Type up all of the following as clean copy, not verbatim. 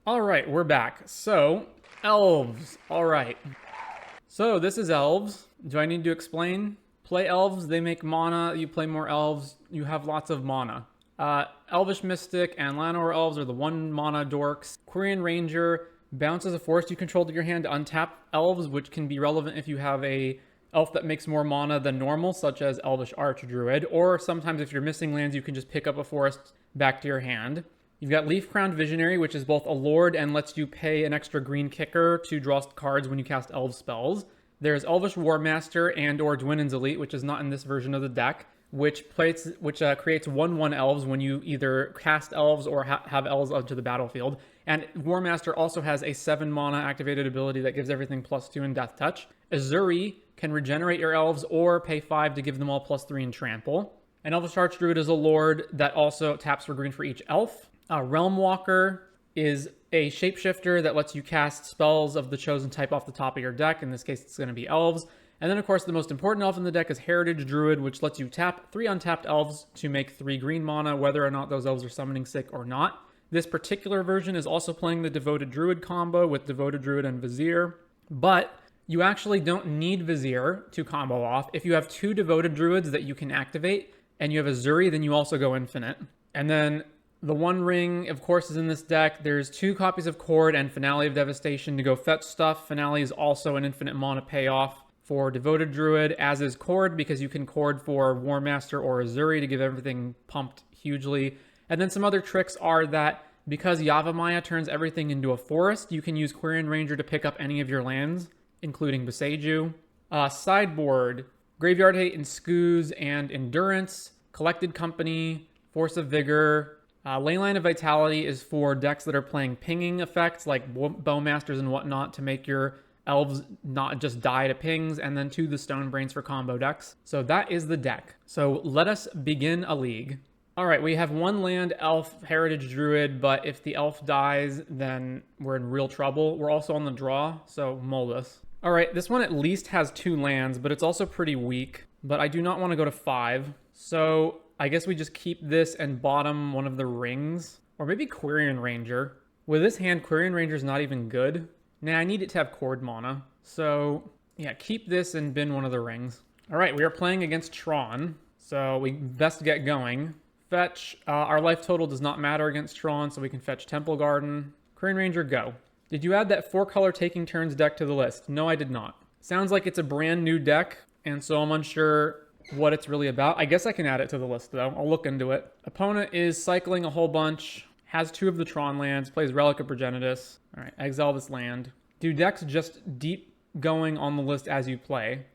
All right, we're back. So, elves. All right. So, this is elves. Do I need to explain? Play elves, they make mana. You play more elves, you have lots of mana. Elvish Mystic and Llanowar Elves are the 1 mana dorks. Quirion Ranger bounces a forest you control to your hand to untap elves, which can be relevant if you have a elf that makes more mana than normal, such as Elvish Archdruid, or sometimes if you're missing lands, you can just pick up a forest back to your hand. You've got Leaf Crowned Visionary, which is both a lord and lets you pay an extra green kicker to draw cards when you cast elf spells. There's Elvish War Master and or Dwynen's Elite, which is not in this version of the deck, which creates 1/1 elves when you either cast elves or have elves onto the battlefield. And War Master also has a 7 mana activated ability that gives everything +2 in Death Touch. Azuri can regenerate your elves or pay 5 to give them all +3 in Trample. And Elvish Archdruid is a lord that also taps for green for each elf. Realm Walker is a shapeshifter that lets you cast spells of the chosen type off the top of your deck. In this case, it's going to be elves. And then, of course, the most important elf in the deck is Heritage Druid, which lets you tap 3 untapped elves to make 3 green mana, whether or not those elves are summoning sick or not. This particular version is also playing the Devoted Druid combo with Devoted Druid and Vizier, but you actually don't need Vizier to combo off. If you have 2 Devoted Druids that you can activate, and you have Azuri, then you also go infinite. And then the One Ring, of course, is in this deck. There's 2 copies of Chord and Finale of Devastation to go fetch stuff. Finale is also an infinite mana payoff for Devoted Druid, as is Chord, because you can Chord for War Master or Azuri to give everything pumped hugely. And then some other tricks are that because Yavimaya turns everything into a forest, you can use Quirion Ranger to pick up any of your lands, including Boseiju. Sideboard, Graveyard Hate and Skoos and Endurance, Collected Company, Force of Vigor. Leyline of Vitality is for decks that are playing pinging effects like Bowmasters and whatnot to make your elves not just die to pings, and then 2 the Stone Brains for combo decks. So that is the deck. So let us begin a league. All right, we have 1 land elf Heritage Druid, but if the elf dies, then we're in real trouble. We're also on the draw, so mold us. All right, this one at least has 2 lands, but it's also pretty weak. But I do not want to go to 5. So I guess we just keep this and bottom one of the rings. Or maybe Quirion Ranger. With this hand, Quirion Ranger's not even good. Nah, I need it to have Chord mana. So yeah, keep this and bin one of the rings. All right, we are playing against Tron. So we best get going. Fetch. Our life total does not matter against Tron, so we can fetch Temple Garden. Quirion Ranger, go. Did you add that 4-color Taking Turns deck to the list? No, I did not. Sounds like it's a brand new deck, and so I'm unsure what it's really about. I guess I can add it to the list, though. I'll look into it. Opponent is cycling a whole bunch, has 2 of the Tron lands, plays Relic of Progenitus. All right, exile this land. Do decks just deep going on the list as you play?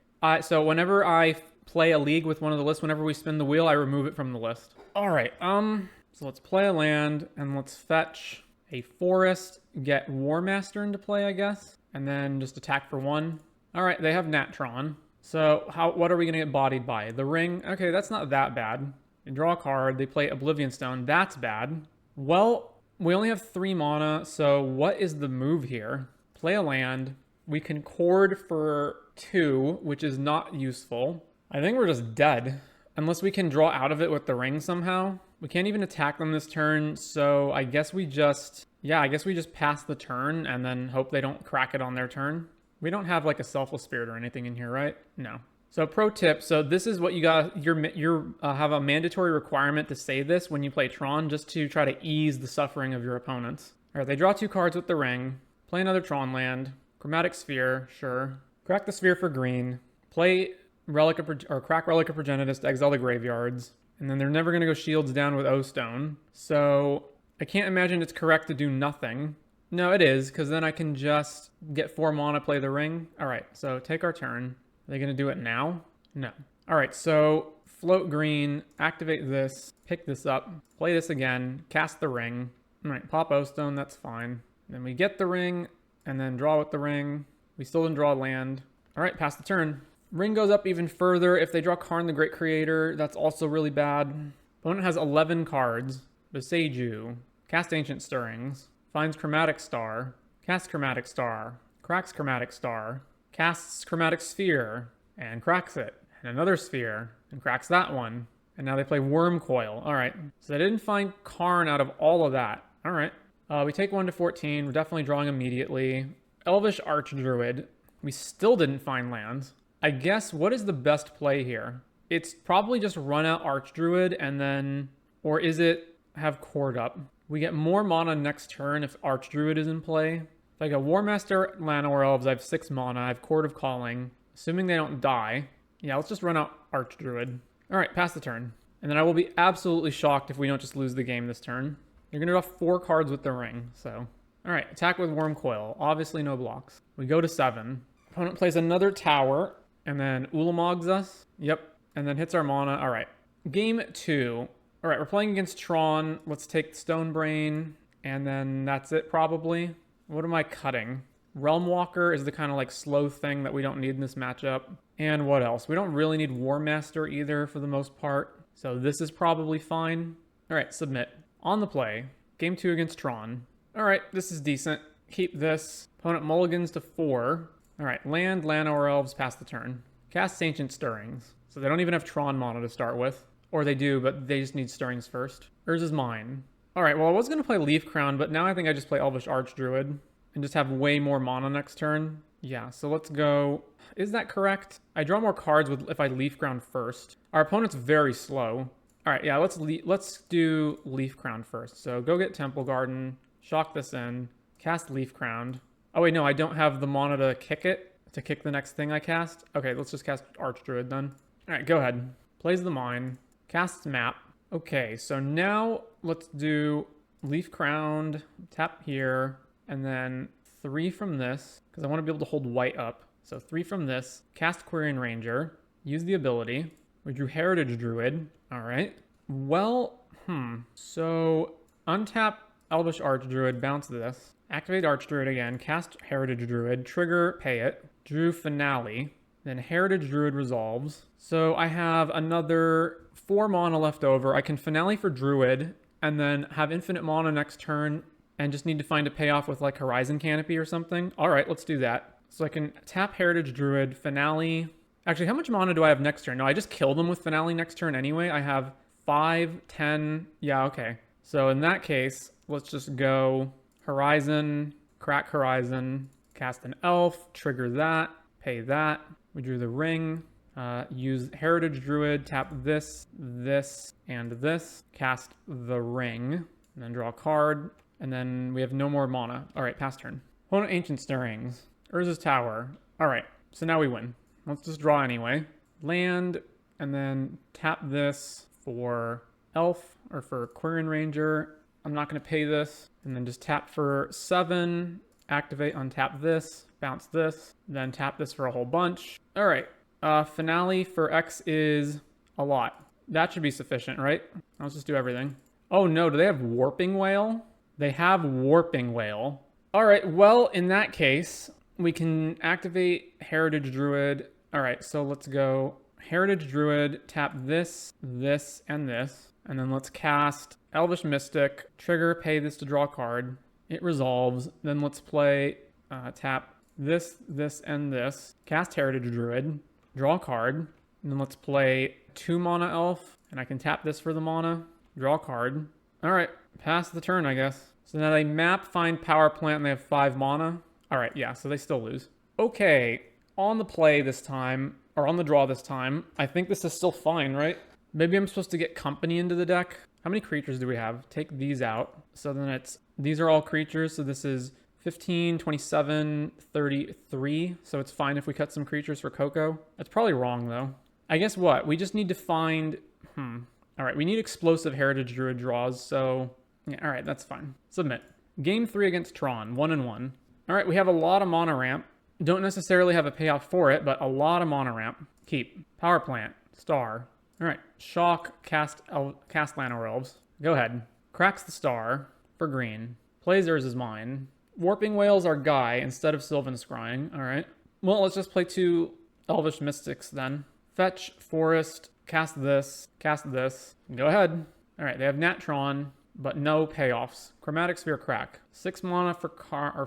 So whenever I play a league with one of the lists, whenever we spin the wheel, I remove it from the list. All right, so let's play a land, and let's fetch a forest, get War Master into play, I guess, and then just attack for 1. All right, they have Natron. So what are we going to get bodied by? The ring? Okay, that's not that bad. They draw a card. They play Oblivion Stone. That's bad. Well, we only have 3 mana, so what is the move here? Play a land. We can Chord for 2, which is not useful. I think we're just dead. Unless we can draw out of it with the ring somehow. We can't even attack them this turn, so I guess we just... Yeah, I guess we just pass the turn and then hope they don't crack it on their turn. We don't have like a Selfless Spirit or anything in here, right? No. So pro tip, so this is what you got, you have a mandatory requirement to say this when you play Tron, just to try to ease the suffering of your opponents. All right, they draw 2 cards with the ring, play another Tron land, Chromatic Sphere, sure. Crack the Sphere for green, play crack Relic of Progenitus to exile the graveyards, and then they're never gonna go shields down with O-Stone. So I can't imagine it's correct to do nothing. No, it is, because then I can just get 4 mana, play the ring. All right, so take our turn. Are they going to do it now? No. All right, so float green, activate this, pick this up, play this again, cast the ring. All right, pop O-Stone, that's fine. Then we get the ring, and then draw with the ring. We still didn't draw land. All right, pass the turn. Ring goes up even further. If they draw Karn the Great Creator, that's also really bad. Opponent has 11 cards. Boseiju, cast Ancient Stirrings. Finds Chromatic Star, casts Chromatic Star, cracks Chromatic Star, casts Chromatic Sphere, and cracks it. And another Sphere, and cracks that one. And now they play Worm Coil. All right. So they didn't find Karn out of all of that. All right. We take 1 to 14. We're definitely drawing immediately. Elvish Archdruid. We still didn't find lands. I guess, what is the best play here? It's probably just run out Archdruid and then... Or is it have Chord up? We get more mana next turn if Archdruid is in play. If I go War Master, Llanowar Elves, I have 6 mana. I have Chord of Calling. Assuming they don't die. Yeah, let's just run out Archdruid. Alright, pass the turn. And then I will be absolutely shocked if we don't just lose the game this turn. You're going to draw 4 cards with the ring, so... Alright, attack with Worm Coil. Obviously no blocks. We go to 7. Opponent plays another tower, and then Ulamogs us. Yep, and then hits our mana. Alright, game 2. Alright, we're playing against Tron. Let's take Stonebrain, and then that's it probably. What am I cutting? Realm Walker is the kind of like slow thing that we don't need in this matchup. And what else? We don't really need War Master either for the most part. So this is probably fine. Alright, submit. On the play, game 2 against Tron. Alright, this is decent. Keep this. Opponent mulligans to 4. Alright, land, Llanowar Elves, pass the turn. Cast Ancient Stirrings. So they don't even have Tron mana to start with. Or they do, but they just need Stirrings first. Urza's mine. Alright, well I was going to play Leaf Crown, but now I think I just play Elvish Archdruid. And just have way more mana next turn. Yeah, so let's go... Is that correct? I draw more cards with if I Leaf Crown first. Our opponent's very slow. Alright, yeah, let's do Leaf Crown first. So go get Temple Garden, shock this in, cast Leaf Crown. Oh wait, no, I don't have the mana to kick it, to kick the next thing I cast. Okay, let's just cast Archdruid then. Alright, go ahead. Plays the mine, casts map. Okay, so now let's do Leaf Crowned, tap here, and then 3 from this, because I want to be able to hold white up. So 3 from this, cast Quirion Ranger, use the ability. We drew Heritage Druid. Alright. Well, so untap Elvish Archdruid, bounce this. Activate Archdruid again, cast Heritage Druid, trigger, pay it. Drew Finale. Then Heritage Druid resolves. So I have another 4 mana left over. I can Finale for Druid, and then have infinite mana next turn, and just need to find a payoff with like Horizon Canopy or something. Alright, let's do that. So I can tap Heritage Druid, Finale. Actually, how much mana do I have next turn? No, I just killed them with Finale next turn anyway. I have 5, 10. Yeah, okay. So in that case, let's just go Horizon, crack Horizon, cast an Elf, trigger that, pay that. We drew the ring. Use Heritage Druid, tap this, this, and this. Cast the ring, and then draw a card. And then we have no more mana. All right, pass turn. Opponent Ancient Stirrings. Urza's Tower. All right, so now we win. Let's just draw anyway. Land, and then tap this for Elf, or for Quirion Ranger. I'm not going to pay this. And then just tap for 7, activate, untap this, bounce this, then tap this for a whole bunch. All right, Finale for X is a lot. That should be sufficient, right? Let's just do everything. Oh no, do they have Warping Whale? They have Warping Whale. All right, well, in that case, we can activate Heritage Druid. All right, so let's go Heritage Druid, tap this, this, and this. And then let's cast Elvish Mystic, trigger, pay this to draw a card. It resolves. Then let's play, tap this, this, and this. Cast Heritage Druid, draw a card. And then let's play 2 mana Elf, and I can tap this for the mana, draw a card. All right, pass the turn, I guess. So now they map, find Power Plant, and they have 5 mana. All right, yeah, so they still lose. Okay, on the play this time, or on the draw this time, I think this is still fine, right? Maybe I'm supposed to get company into the deck. How many creatures do we have? Take these out. So then these are all creatures, so this is 15, 27, 33. So it's fine if we cut some creatures for Coco. That's probably wrong, though. I guess what? We just need to find... All right, we need explosive Heritage Druid draws, so... Yeah, all right, that's fine. Submit. Game 3 against Tron, 1-1. All right, we have a lot of mana ramp. Don't necessarily have a payoff for it, but a lot of mana ramp. Keep. Power Plant. Star. All right, shock, cast Llanowar Elves. Go ahead. Cracks the star for green. Plays Urza's mine. Warping Whales are Guy instead of Sylvan Scrying. All right. Well, let's just play 2 Elvish Mystics then. Fetch, Forest, cast this, go ahead. All right, they have Natron, but no payoffs. Chromatic Sphere crack. 6 mana for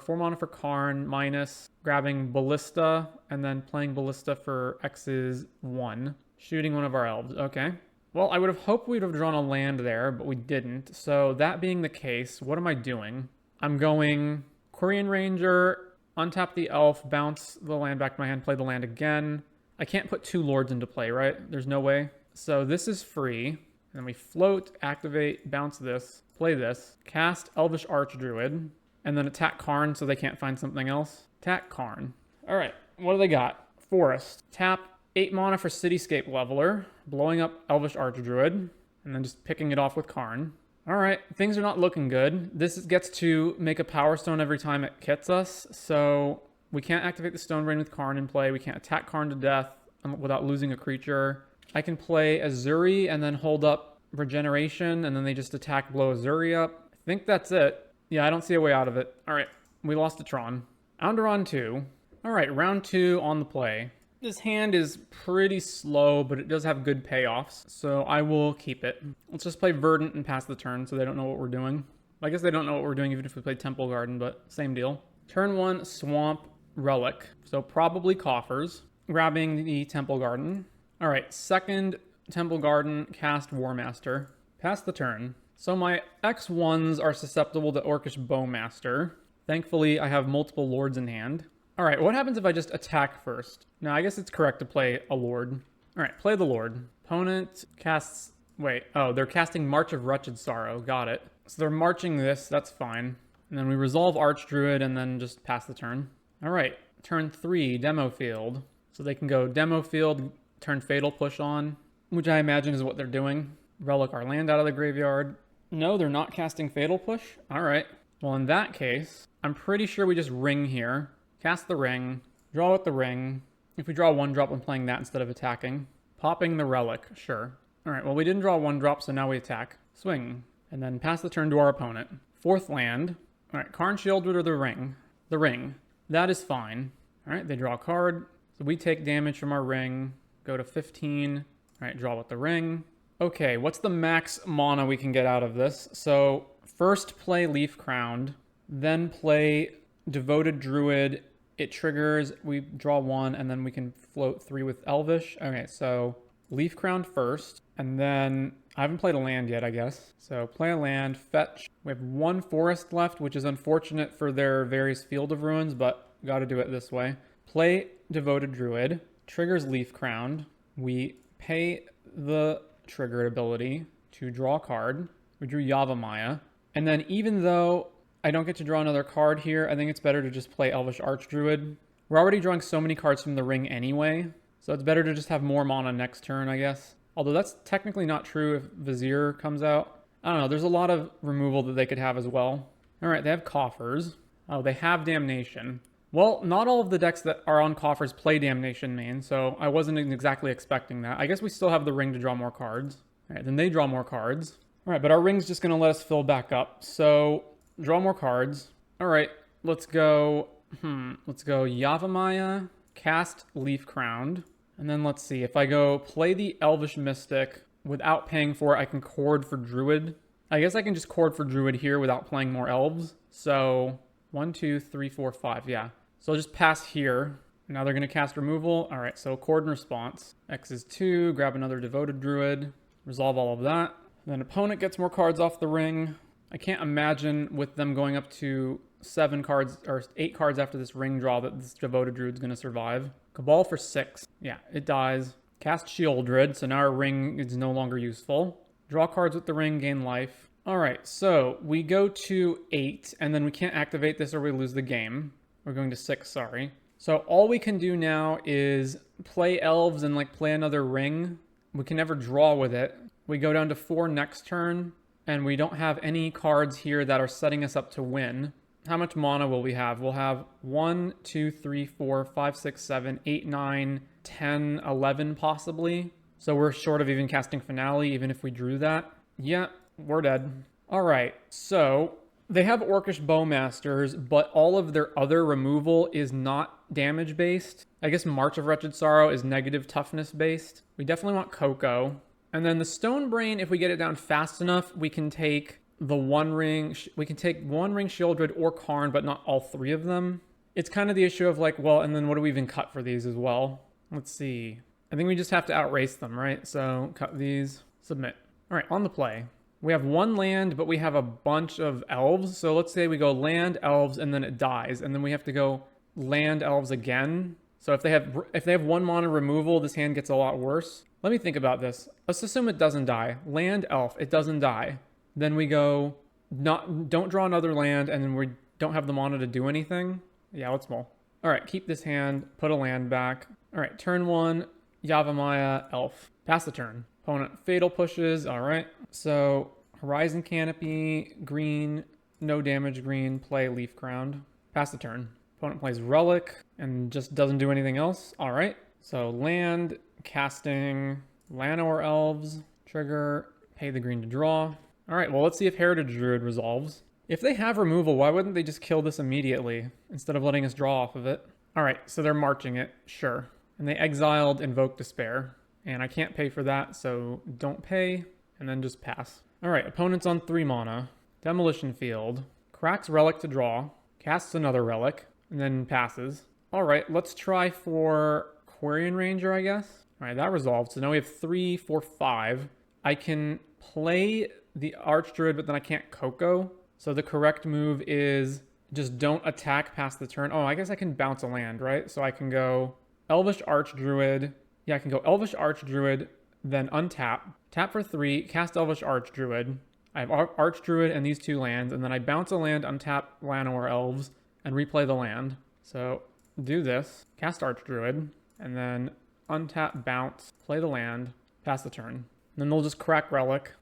4 mana for Karn, minus grabbing Ballista, and then playing Ballista for X's 1. Shooting one of our elves, okay. Well, I would have hoped we'd have drawn a land there, but we didn't. So that being the case, what am I doing? I'm going Quirion Ranger, untap the elf, bounce the land back to my hand, play the land again. I can't put 2 lords into play, right? There's no way. So this is free. And then we float, activate, bounce this, play this, cast Elvish Archdruid, and then attack Karn so they can't find something else. Attack Karn. All right, what do they got? Forest. Tap 8 mana for Cityscape Leveler, blowing up Elvish Archdruid, and then just picking it off with Karn. All right, things are not looking good. This gets to make a Power Stone every time it hits us, so we can't activate the Stone Brain with Karn in play. We can't attack Karn to death without losing a creature. I can play Azuri and then hold up Regeneration, and then they just attack, blow Azuri up. I think that's it. Yeah, I don't see a way out of it. All right, we lost to Tron. On to round 2. All right, round 2 on the play. This hand is pretty slow, but it does have good payoffs, so I will keep it. Let's just play Verdant and pass the turn so they don't know what we're doing. I guess they don't know what we're doing even if we play Temple Garden, but same deal. Turn 1, Swamp, Relic. So probably Coffers, grabbing the Temple Garden. All right, second Temple Garden, cast War Master. Pass the turn. So my X1s are susceptible to Orcish Bowmaster. Thankfully, I have multiple lords in hand. All right, what happens if I just attack first? Now, I guess it's correct to play a lord. All right, play the lord. Opponent casts... Wait, oh, they're casting March of Wretched Sorrow. Got it. So they're marching this. That's fine. And then we resolve Archdruid and then just pass the turn. All right, turn 3, Demo Field. So they can go Demo Field, turn Fatal Push on, which I imagine is what they're doing. Relic our land out of the graveyard. No, they're not casting Fatal Push? All right. Well, in that case, I'm pretty sure we just ring here. Cast the ring, draw with the ring. If we draw 1-drop, I'm playing that instead of attacking. Popping the relic, sure. All right, well, we didn't draw 1-drop, so now we attack. Swing, and then pass the turn to our opponent. 4th land. All right, Karn Shieldred or the ring? The ring. That is fine. All right, they draw a card. So we take damage from our ring. Go to 15. All right, draw with the ring. Okay, what's the max mana we can get out of this? So first play Leaf Crowned, then play Devoted Druid. It triggers, we draw 1, and then we can float 3 with Elvish. Okay, so Leaf Crowned first, and then I haven't played a land yet, I guess. So play a land, fetch. We have 1 forest left, which is unfortunate for their various Field of Ruins, but got to do it this way. Play Devoted Druid, triggers Leaf Crowned. We pay the triggered ability to draw a card. We drew Yavimaya. And then even though I don't get to draw another card here, I think it's better to just play Elvish Archdruid. We're already drawing so many cards from the ring anyway, so it's better to just have more mana next turn, I guess. Although that's technically not true if Vizier comes out. I don't know, there's a lot of removal that they could have as well. All right, they have Coffers. Oh, they have Damnation. Well, not all of the decks that are on Coffers play Damnation main, so I wasn't exactly expecting that. I guess we still have the ring to draw more cards. All right, then they draw more cards. All right, but our ring's just gonna let us fill back up, so draw more cards. All right, let's go Yavimaya, cast Leaf Crowned, and then let's see. If I go play the Elvish Mystic without paying for it, I can chord for Druid. I guess I can just chord for Druid here without playing more Elves. So 1, 2, 3, 4, 5, yeah. So I'll just pass here. Now they're gonna cast removal. All right, so chord and response. X is 2, grab another Devoted Druid, resolve all of that. Then opponent gets more cards off the ring. I can't imagine with them going up to 7 cards or 8 cards after this ring draw that this Devoted Druid's going to survive. Cabal for 6. Yeah, it dies. Cast Shieldred, so now our ring is no longer useful. Draw cards with the ring, gain life. All right, so we go to 8, and then we can't activate this or we lose the game. We're going to 6, sorry. So all we can do now is play Elves and play another ring. We can never draw with it. We go down to 4 next turn. And we don't have any cards here that are setting us up to win. How much mana will we have? We'll have 1, 2, 3, 4, 5, 6, 7, 8, 9, 10, 11 possibly. So we're short of even casting Finale, even if we drew that. Yeah, we're dead. All right, so they have Orcish Bowmasters, but all of their other removal is not damage-based. I guess March of Wretched Sorrow is negative toughness-based. We definitely want Coco. And then the Stone Brain, if we get it down fast enough, we can take the one ring. We can take 1 ring Shieldred or Karn, but not all 3 of them. It's kind of the issue of well, and then what do we even cut for these as well? Let's see. I think we just have to outrace them, right? So cut these, submit. All right, on the play. We have one land, but we have a bunch of elves. So let's say we go land, elves, and then it dies. And then we have to go land, elves again. So if they have 1 mana removal, this hand gets a lot worse. Let me think about this. Let's assume it doesn't die. Land, elf, it doesn't die. Then we go, don't draw another land, and then we don't have the mana to do anything. Yeah, let's mull. All right, keep this hand, put a land back. All right, turn 1, Yavimaya, elf. Pass the turn. Opponent fatal pushes, all right. So Horizon Canopy, green, no damage green, play Leaf Crowned. Pass the turn. Opponent plays Relic and just doesn't do anything else. All right. So land, casting, Llanowar Elves, trigger, pay the green to draw. All right, well, let's see if Heritage Druid resolves. If they have removal, why wouldn't they just kill this immediately instead of letting us draw off of it? All right, so they're marching it, sure. And they exiled Invoke Despair. And I can't pay for that, so don't pay, and then just pass. All right, opponent's on 3 mana. Demolition Field. Cracks Relic to draw. Casts another Relic, and then passes. All right, let's try for Quirion Ranger, I guess. All right, that resolved. So now we have 3, 4, 5. I can play the Archdruid, but then I can't Coco. So the correct move is just don't attack past the turn. Oh, I guess I can bounce a land, right? So I can go Elvish Archdruid. Yeah, I can go Elvish Archdruid, then untap. Tap for 3, cast Elvish Archdruid. I have Archdruid and these 2 lands, and then I bounce a land, untap Llanowar Elves, and replay the land. So do this, cast Archdruid, and then untap, bounce, play the land, pass the turn. And then they'll just crack Relic.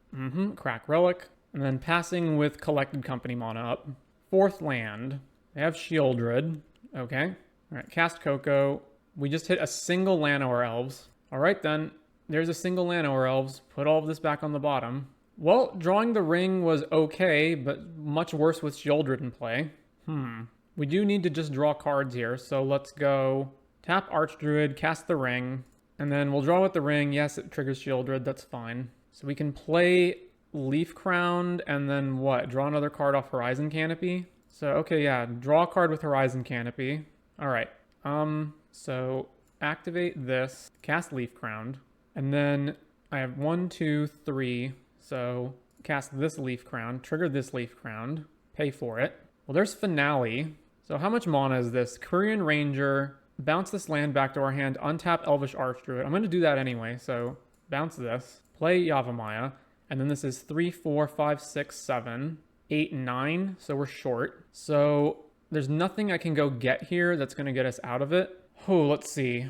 Crack Relic. And then passing with Collected Company mana up. 4th land. They have Shieldred. Okay. All right, cast Coco. We just hit a single Llanowar Elves. All right, then. There's a single Llanowar Elves. Put all of this back on the bottom. Well, drawing the ring was okay, but much worse with Shieldred in play. We do need to just draw cards here, so let's go tap Archdruid, cast the ring, and then we'll draw with the ring. Yes, it triggers Shieldred. That's fine. So we can play Leaf Crowned, and then what? Draw another card off Horizon Canopy? So, okay, yeah. Draw a card with Horizon Canopy. All right. So activate this, cast Leaf Crowned, and then I have 1, 2, 3. So cast this Leaf Crowned, trigger this Leaf Crowned, pay for it. Well, there's Finale. So how much mana is this? Quirion Ranger, bounce this land back to our hand, untap Elvish Archdruid. I'm going to do that anyway, so bounce this, play Yavimaya, and then this is 3, 4, 5, 6, 7, 8, 9, so we're short. So there's nothing I can go get here that's going to get us out of it. Oh, let's see.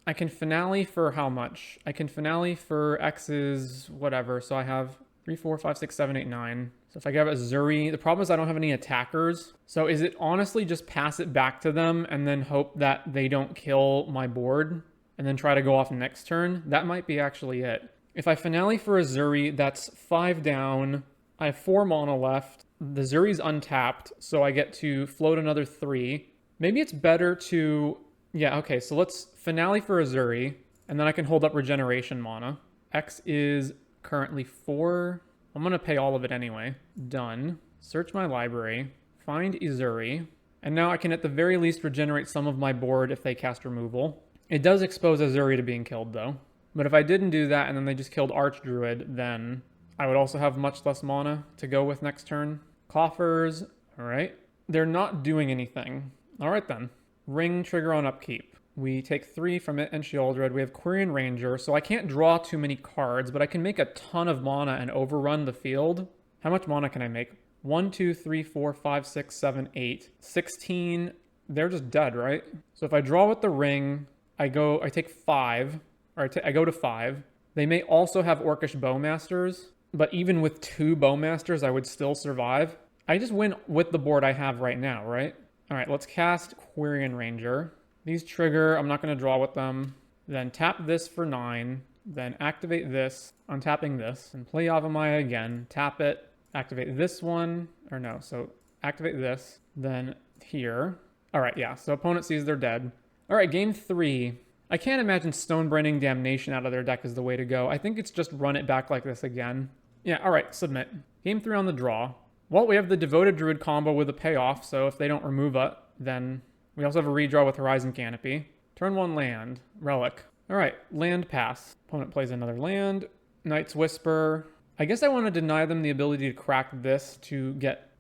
I can Finale for how much? I can Finale for X's whatever, so I have 3, 4, 5, 6, 7, 8, 9. So if I get a Zuri, the problem is I don't have any attackers. So is it honestly just pass it back to them and then hope that they don't kill my board and then try to go off next turn? That might be actually it. If I Finale for a Zuri, that's 5 down. I have 4 mana left. The Zuri's untapped, so I get to float another 3. Maybe it's better to... Yeah, okay, so let's Finale for a Zuri, and then I can hold up regeneration mana. X is currently 4. I'm going to pay all of it anyway. Done. Search my library. Find Izuri. And now I can at the very least regenerate some of my board if they cast removal. It does expose Izuri to being killed though. But if I didn't do that and then they just killed Archdruid, then I would also have much less mana to go with next turn. Coffers. Alright. They're not doing anything. Alright then. Ring trigger on upkeep. We take 3 from it and Shieldred. We have Quirion Ranger, so I can't draw too many cards, but I can make a ton of mana and overrun the field. How much mana can I make? 1, 2, 3, 4, 5, 6, 7, 8. 16. They're just dead, right? So if I draw with the ring, I take 5, or I go to 5. They may also have Orcish Bowmasters, but even with 2 Bowmasters, I would still survive. I just win with the board I have right now, right? All right, let's cast Quirion Ranger. These trigger, I'm not going to draw with them. Then tap this for 9. Then activate this, untapping this. And play Yavimaya again. Tap it. Activate this one. Or no, so activate this. Then here. Alright, yeah, so opponent sees they're dead. Alright, game 3. I can't imagine Stonebranding Damnation out of their deck is the way to go. I think it's just run it back like this again. Yeah, alright, submit. Game 3 on the draw. Well, we have the Devoted Druid combo with a payoff, so if they don't remove it, then... We also have a redraw with Horizon Canopy. Turn 1 land. Relic. Alright, land pass. Opponent plays another land. Knight's Whisper. I guess I want to deny them the ability to crack this to get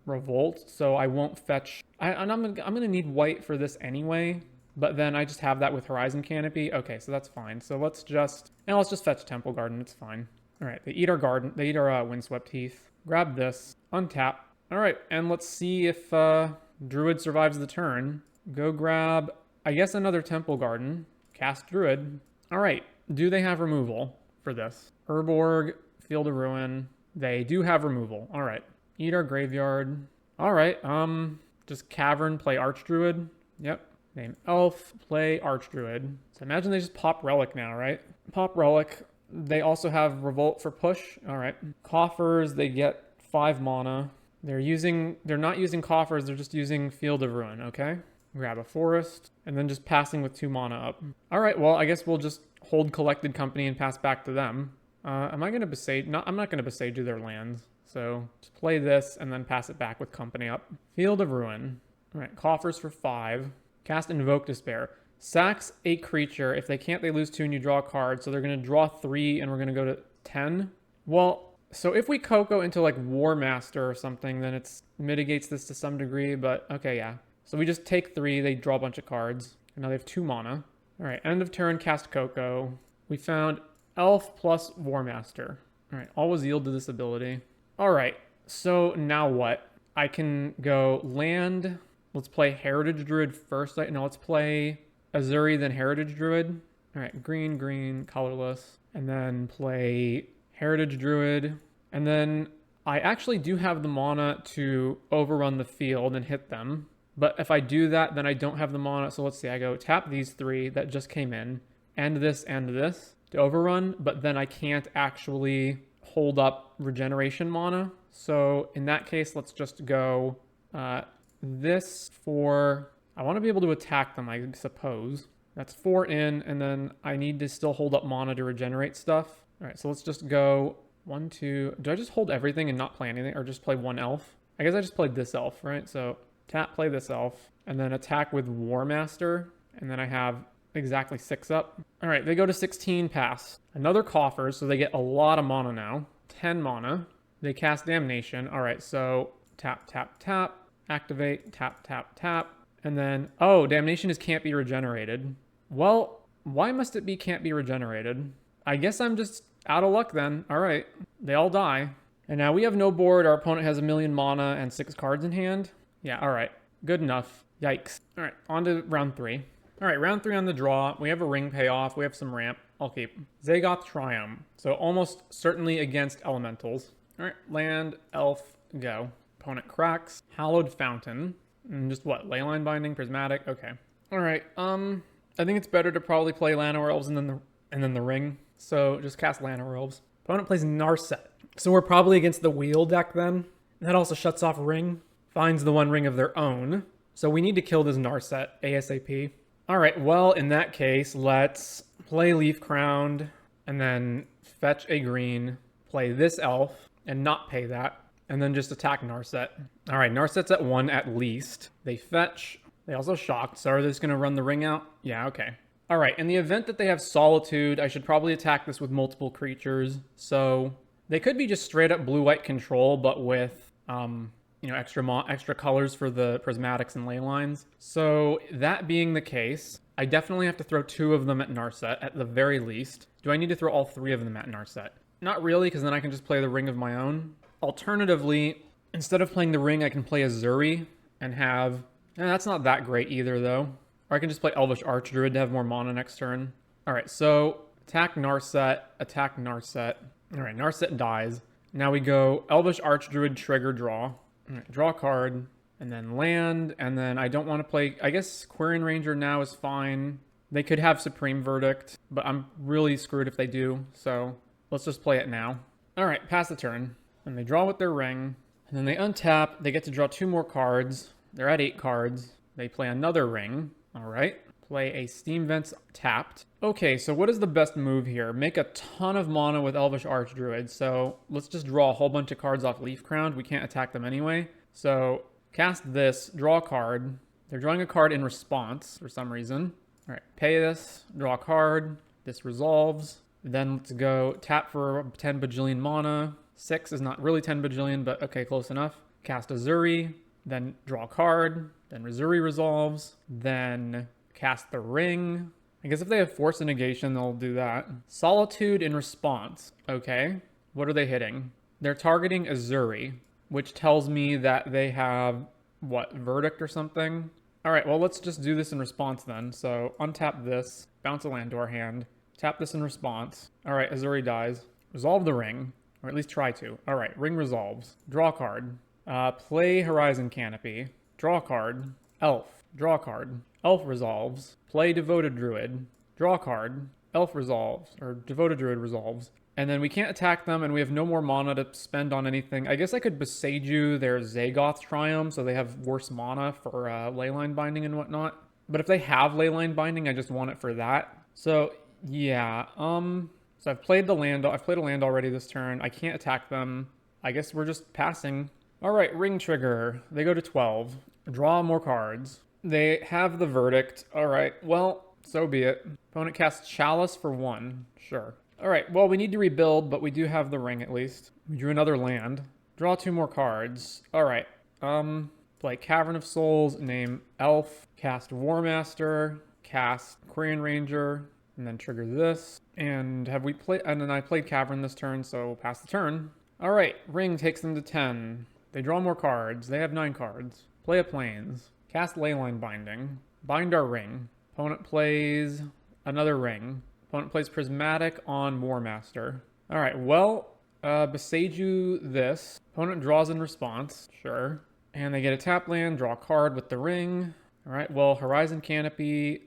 Revolt, so I won't fetch. I'm gonna need white for this anyway, but then I just have that with Horizon Canopy. Okay, so that's fine. So let's just fetch Temple Garden. It's fine. All right, they eat our garden. They eat our Windswept Heath. Grab this. Untap. All right, and let's see if Druid survives the turn. Go grab, I guess, another Temple Garden. Cast Druid. All right, do they have removal for this? Urborg, Field of Ruin. They do have removal. All right. Eat our graveyard. All right. Just Cavern, play Archdruid. Yep. Name Elf, play Archdruid. So imagine they just pop Relic now, right? Pop Relic. They also have Revolt for push. All right. Coffers, they get 5 mana. They're not using Coffers, they're just using Field of Ruin, okay? Grab a Forest, and then just passing with 2 mana up. All right, well, I guess we'll just hold Collected Company and pass back to them. Am I going to Besage? No, I'm not going to Besage their lands. So just play this and then pass it back with Company up. Field of Ruin. All right, Coffers for 5. Cast Invoke Despair. Sacks a creature. If they can't, they lose 2 and you draw a card. So they're going to draw 3 and we're going to go to 10. Well, so if we Coco into like War Master or something, then it mitigates this to some degree. But okay, yeah. So we just take 3. They draw a bunch of cards. And now they have 2 mana. All right, end of turn, cast Coco. We found Elf plus War Master. All right, always yield to this ability. All right, so now what? I can go land. Let's play Heritage Druid first. No, let's play Azuri, then Heritage Druid. All right, green, green, colorless. And then play Heritage Druid. And then I actually do have the mana to overrun the field and hit them. But if I do that, then I don't have the mana. So let's see, I go tap these 3 that just came in. And this to overrun. But then I can't actually hold up regeneration mana. So in that case, let's just go this for... I want to be able to attack them, I suppose. That's 4 in, and then I need to still hold up mana to regenerate stuff. All right, so let's just go 1, 2... Do I just hold everything and not play anything, or just play 1 elf? I guess I just played this elf, right? So tap, play this elf, and then attack with War Master, and then I have exactly 6 up. All right, they go to 16, pass. Another Coffers, so they get a lot of mana now. 10 mana. They cast Damnation. All right, so tap, tap, tap, activate, tap, tap, tap, and then, oh, Damnation can't be regenerated. Well, why must it be can't be regenerated? I guess I'm just out of luck then. All right, they all die. And now we have no board. Our opponent has 1,000,000 mana and 6 cards in hand. Yeah, all right, good enough. Yikes. All right, on to round 3. All right, round 3 on the draw. We have a ring payoff. We have some ramp. I'll keep. Zagoth Triumph. So almost certainly against elementals. All right, land, elf, go. Opponent cracks. Hallowed Fountain. And just what? Leyline Binding, Prismatic. Okay. All right. I think it's better to probably play Llanowar Elves and then the ring. So just cast Llanowar Elves. Opponent plays Narset. So we're probably against the wheel deck then. That also shuts off ring. Finds the 1 ring of their own. So we need to kill this Narset ASAP. All right, well, in that case, let's play Leaf Crowned and then fetch a green, play this elf and not pay that, and then just attack Narset. All right, Narset's at 1 at least. They fetch. They also shocked. So are they just going to run the ring out? Yeah, okay. All right, in the event that they have Solitude, I should probably attack this with multiple creatures. So they could be just straight up blue-white control, but with... extra colors for the prismatics and ley lines. So that being the case, I definitely have to throw 2 of them at Narset at the very least. Do I need to throw all 3 of them at Narset? Not really, because then I can just play the ring of my own. Alternatively, instead of playing the ring, I can play Azuri and have... that's not that great either, though. Or I can just play Elvish Archdruid to have more mana next turn. All right, so attack Narset, attack Narset. All right, Narset dies. Now we go Elvish Archdruid, trigger, draw. All right, draw a card, and then land, and then I don't want to play... I guess Quirion Ranger now is fine. They could have Supreme Verdict, but I'm really screwed if they do, so let's just play it now. All right, pass the turn. And they draw with their ring, and then they untap. They get to draw 2 more cards. They're at 8 cards. They play another ring. All right, play a Steam Vents tapped. Okay, so what is the best move here? Make a ton of mana with Elvish Archdruid. So let's just draw a whole bunch of cards off Leaf Crowned. We can't attack them anyway. So cast this, draw a card. They're drawing a card in response for some reason. All right, pay this, draw a card. This resolves. Then let's go tap for 10 bajillion mana. 6 is not really 10 bajillion, but okay, close enough. Cast Azuri, then draw a card, then Azuri resolves, then cast the ring. I guess if they have Force and Negation, they'll do that. Solitude in response. Okay. What are they hitting? They're targeting Azuri, which tells me that they have, what, Verdict or something? All right, well, let's just do this in response then. So untap this, bounce a land to our hand, tap this in response. All right, Azuri dies. Resolve the ring, or at least try to. All right, ring resolves. Draw a card. Play Horizon Canopy. Draw a card. Elf. Draw a card. Elf resolves. Play Devoted Druid. Draw a card. Elf resolves, or Devoted Druid resolves. And then we can't attack them, and we have no more mana to spend on anything. I guess I could Beseiju their Zagoth Triumph, so they have worse mana for Leyline Binding and whatnot. But if they have Leyline Binding, I just want it for that. So, yeah. So I've played a land already this turn. I can't attack them. I guess we're just passing. All right, Ring Trigger. They go to 12. Draw more cards. They have the Verdict. All right, well, so be it. Opponent casts Chalice for 1. Sure. All right, well, we need to rebuild, but we do have the ring at least. We drew another land. Draw 2 more cards. All right. Play Cavern of Souls, name Elf, cast Warmaster, cast Quirion Ranger, and then trigger this. And then I played Cavern this turn, so we'll pass the turn. All right, ring takes them to 10. They draw more cards. They have 9 cards. Play a Plains. Cast Leyline Binding. Bind our ring. Opponent plays another ring. Opponent plays Prismatic on Warmaster. All right, well, Beseiju this. Opponent draws in response. Sure. And they get a tap land, draw a card with the ring. All right, well, Horizon Canopy,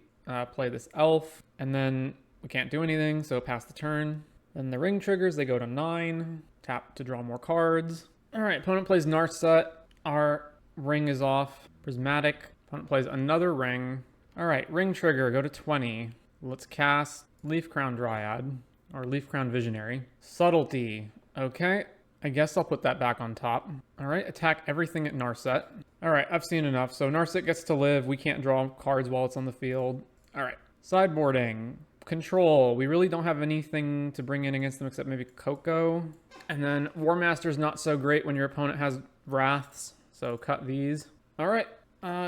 play this Elf. And then we can't do anything, so pass the turn. Then the ring triggers, they go to 9. Tap to draw more cards. All right, opponent plays Narset. Our ring is off. Prismatic. Opponent plays another ring. All right, ring trigger, go to 20. Let's cast Leaf Crown Dryad, or Leaf Crown Visionary. Subtlety. Okay, I guess I'll put that back on top. All right, attack everything at Narset. All right, I've seen enough. So Narset gets to live. We can't draw cards while it's on the field. All right, sideboarding. Control. We really don't have anything to bring in against them except maybe Coco. And then Warmaster's not so great when your opponent has Wraths, so cut these. All right,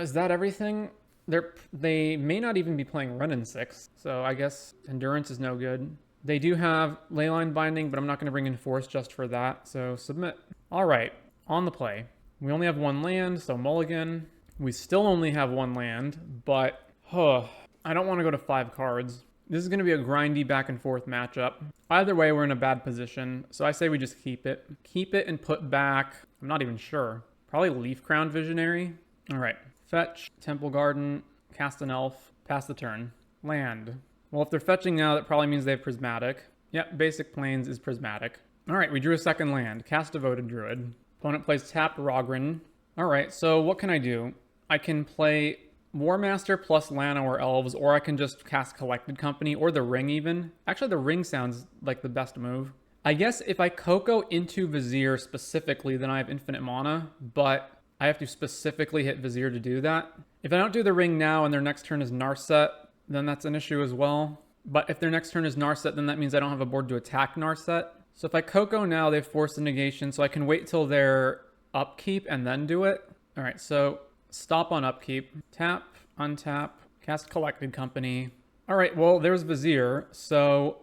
is that everything? They may not even be playing Run in 6, so I guess Endurance is no good. They do have Leyline Binding, but I'm not going to bring in Force just for that, so submit. All right, on the play. We only have 1 land, so mulligan. We still only have 1 land, but I don't want to go to 5 cards. This is going to be a grindy back and forth matchup. Either way, we're in a bad position, so I say we just keep it. Keep it and put back, I'm not even sure. Probably Leaf Crown Visionary. All right. Fetch, Temple Garden, cast an Elf, pass the turn. Land. Well, if they're fetching now, that probably means they have Prismatic. Yep, basic Plains is Prismatic. All right, we drew a second land. Cast Devoted Druid. Opponent plays tapped Rogren. All right, so what can I do? I can play Warmaster plus Llanowar Elves, or I can just cast Collected Company, or the Ring even. Actually, the Ring sounds like the best move. I guess if I Coco into Vizier specifically, then I have infinite mana, but I have to specifically hit Vizier to do that. If I don't do the ring now and their next turn is Narset, then that's an issue as well. But if their next turn is Narset, then that means I don't have a board to attack Narset. So if I Coco now, they force the negation, so I can wait till their upkeep and then do it. All right, so stop on upkeep. Tap, untap, cast Collected Company. All right, well, there's Vizier. So,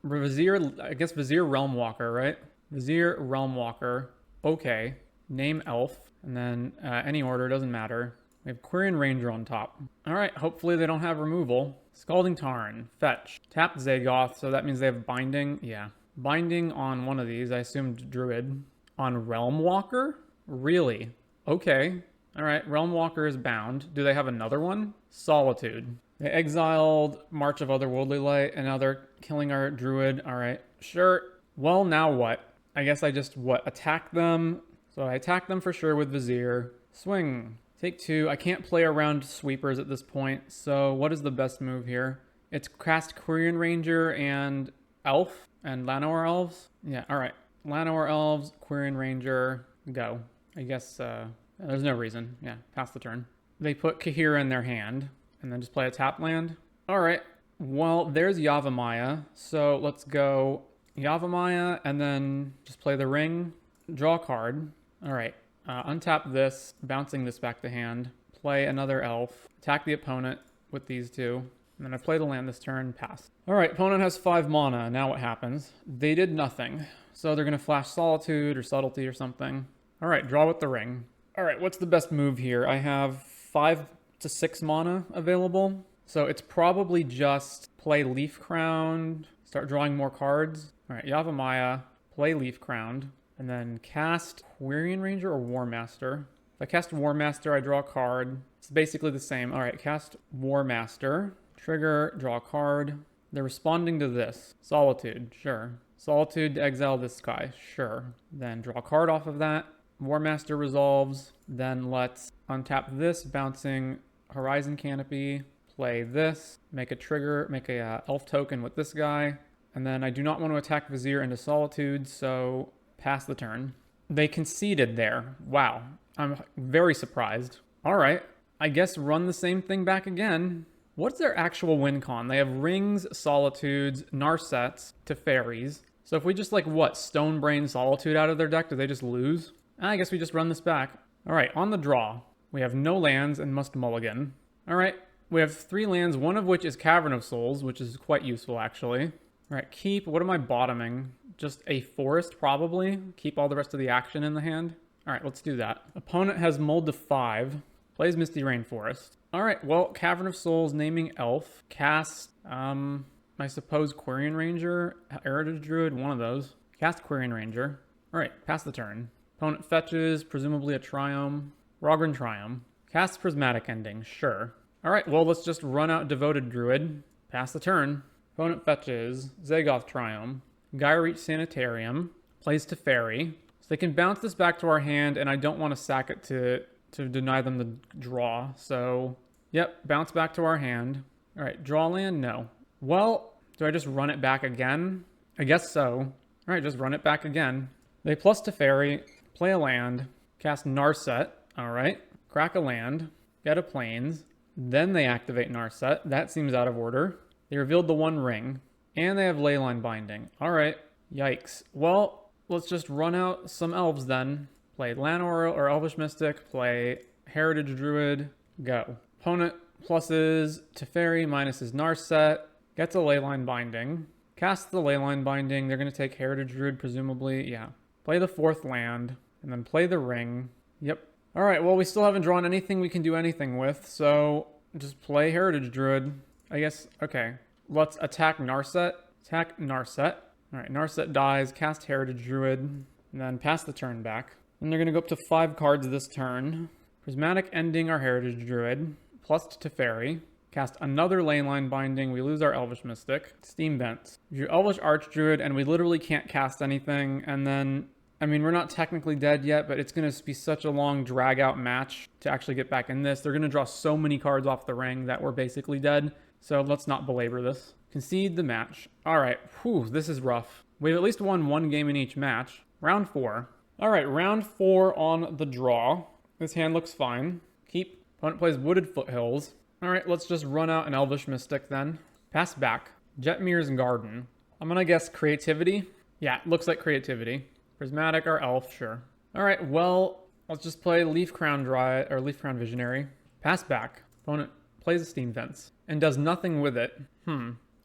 Vizier, I guess Vizier Realm Walker, right? Vizier Realm Walker. Okay. Name Elf, and then any order, doesn't matter. We have Quirion Ranger on top. All right, hopefully they don't have removal. Scalding Tarn, fetch. Tap Zagoth, so that means they have Binding. Yeah. Binding on one of these, I assumed Druid. On Realm Walker? Really? Okay. All right, Realm Walker is bound. Do they have another one? Solitude. They exiled March of Otherworldly Light, and now they're killing our Druid. All right, sure. Well, now what? I guess I just, attack them? So I attack them for sure with Vizier. Swing. Take 2. I can't play around sweepers at this point, so what is the best move here? It's cast Quirion Ranger and Elf and Llanowar Elves. Yeah, all right. Llanowar Elves, Quirion Ranger, go. I guess there's no reason. Yeah, pass the turn. They put Kahira in their hand and then just play a tap land. All right. Well, there's Yavimaya. So let's go Yavimaya and then just play the ring. Draw a card. All right. Untap this, bouncing this back to hand. Play another elf. Attack the opponent with these two. And then I play the land this turn, pass. All right, opponent has 5 mana. Now what happens? They did nothing. So they're going to flash Solitude or Subtlety or something. All right, draw with the ring. All right, what's the best move here? I have 5 to 6 mana available. So it's probably just play Leaf Crowned, start drawing more cards. All right, Yavimaya, play Leaf Crowned, and then cast Quirion Ranger or War Master. If I cast War Master, I draw a card. It's basically the same. All right, cast War Master, trigger, draw a card. They're responding to this. Solitude, sure. Solitude to exile this guy, sure. Then draw a card off of that. War Master resolves. Then let's untap this, bouncing Horizon Canopy. Play this, make a trigger, make a elf token with this guy. And then I do not want to attack Vizier into Solitude, so pass the turn. They conceded there. Wow. I'm very surprised. All right. I guess run the same thing back again. What's their actual win con? They have Rings, Solitudes, Narsets, Teferis. So if we just Stonebrain Solitude out of their deck, do they just lose? I guess we just run this back. All right, on the draw, we have no lands and must mulligan. All right, we have 3 lands, one of which is Cavern of Souls, which is quite useful actually. All right, keep, what am I bottoming? Just a forest probably. Keep all the rest of the action in the hand. All right, let's do that. Opponent has mulled to 5, plays Misty Rainforest. All right, well, Cavern of Souls, naming elf, cast, I suppose Quirion Ranger, Heritage Druid, one of those. Cast Quirion Ranger. All right, pass the turn. Opponent fetches, presumably a Triome. Rogran Triome. Cast Prismatic Ending, sure. All right, well, let's just run out Devoted Druid. Pass the turn. Opponent fetches, Zagoth Triome. Gyreach Sanitarium. Plays Teferi. So they can bounce this back to our hand, and I don't want to sack it to deny them the draw. So, yep, bounce back to our hand. All right, draw land? No. Well, do I just run it back again? I guess so. All right, just run it back again. They plus Teferi, play a land, cast Narset. All right, crack a land, get a plains. Then they activate Narset. That seems out of order. They revealed the 1 ring, and they have Leyline Binding. All right, yikes. Well, let's just run out some elves then. Play Llanowar or Elvish Mystic, play Heritage Druid, go. Opponent pluses Teferi minus his Narset, gets a Leyline Binding, casts the Leyline Binding, they're going to take Heritage Druid presumably, yeah. Play the 4th land, and then play the ring. Yep. Alright, well we still haven't drawn anything we can do anything with, so just play Heritage Druid. I guess, okay. Let's attack Narset. Attack Narset. Alright, Narset dies, cast Heritage Druid, and then pass the turn back. And they're going to go up to 5 cards this turn. Prismatic Ending our Heritage Druid. Plus Teferi. Cast another Leyline Binding. We lose our Elvish Mystic. Steam Vents. Your Elvish Archdruid, and we literally can't cast anything. And then, I mean, we're not technically dead yet, but it's going to be such a long drag-out match to actually get back in this. They're going to draw so many cards off the ring that we're basically dead. So let's not belabor this. Concede the match. All right. Whew, this is rough. We've at least won 1 game in each match. Round 4. All right, round 4 on the draw. This hand looks fine. Keep. Opponent plays Wooded Foothills. All right, let's just run out an Elvish Mystic then. Pass back. Jetmir's Garden. I'm gonna guess Creativity. Yeah, it looks like Creativity. Prismatic or Elf, sure. All right, well, let's just play Leaf Crown Dry or Leaf Crown Visionary. Pass back. Opponent plays a Steam Fence and does nothing with it.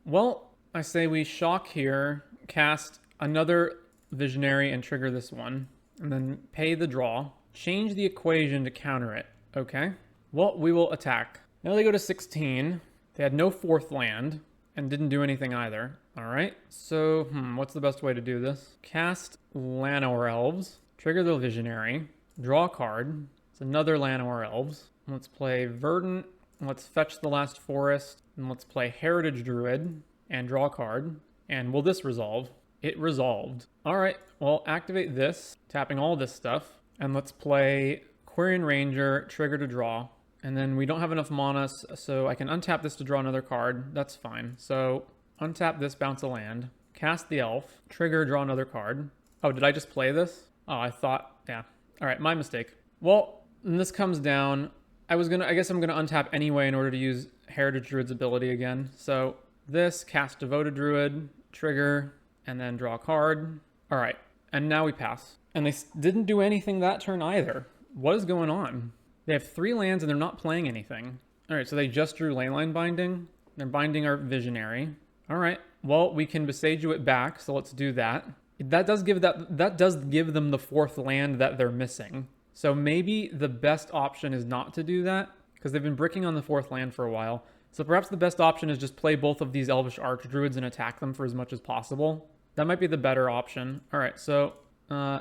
Well, I say we shock here, cast another Visionary and trigger this one. And then pay the draw. Change the equation to counter it. Okay. Well, we will attack. Now they go to 16. They had no 4th land and didn't do anything either. All right. So, what's the best way to do this? Cast Llanowar Elves. Trigger the Visionary. Draw a card. It's another Llanowar Elves. Let's play Verdant. Let's fetch the last forest. And let's play Heritage Druid and draw a card. And will this resolve? It resolved. All right, well, activate this, tapping all this stuff, and let's play Quirion Ranger, trigger to draw. And then we don't have enough mana, so I can untap this to draw another card. That's fine. So untap this, bounce a land, cast the elf, trigger, draw another card. Oh, did I just play this? Oh, I thought, yeah. All right, my mistake. Well, and this comes down. I guess I'm gonna untap anyway in order to use Heritage Druid's ability again. So this, cast Devoted Druid, trigger, and then draw a card. All right, and now we pass. And they didn't do anything that turn either. What is going on? They have 3 lands and they're not playing anything. All right, so they just drew Leyline Binding. They're binding our Visionary. All right, well, we can Besage it back, so let's do that. That does give them the 4th land that they're missing. So maybe the best option is not to do that, because they've been bricking on the 4th land for a while. So perhaps the best option is just play both of these Elvish Archdruids and attack them for as much as possible. That might be the better option. All right, so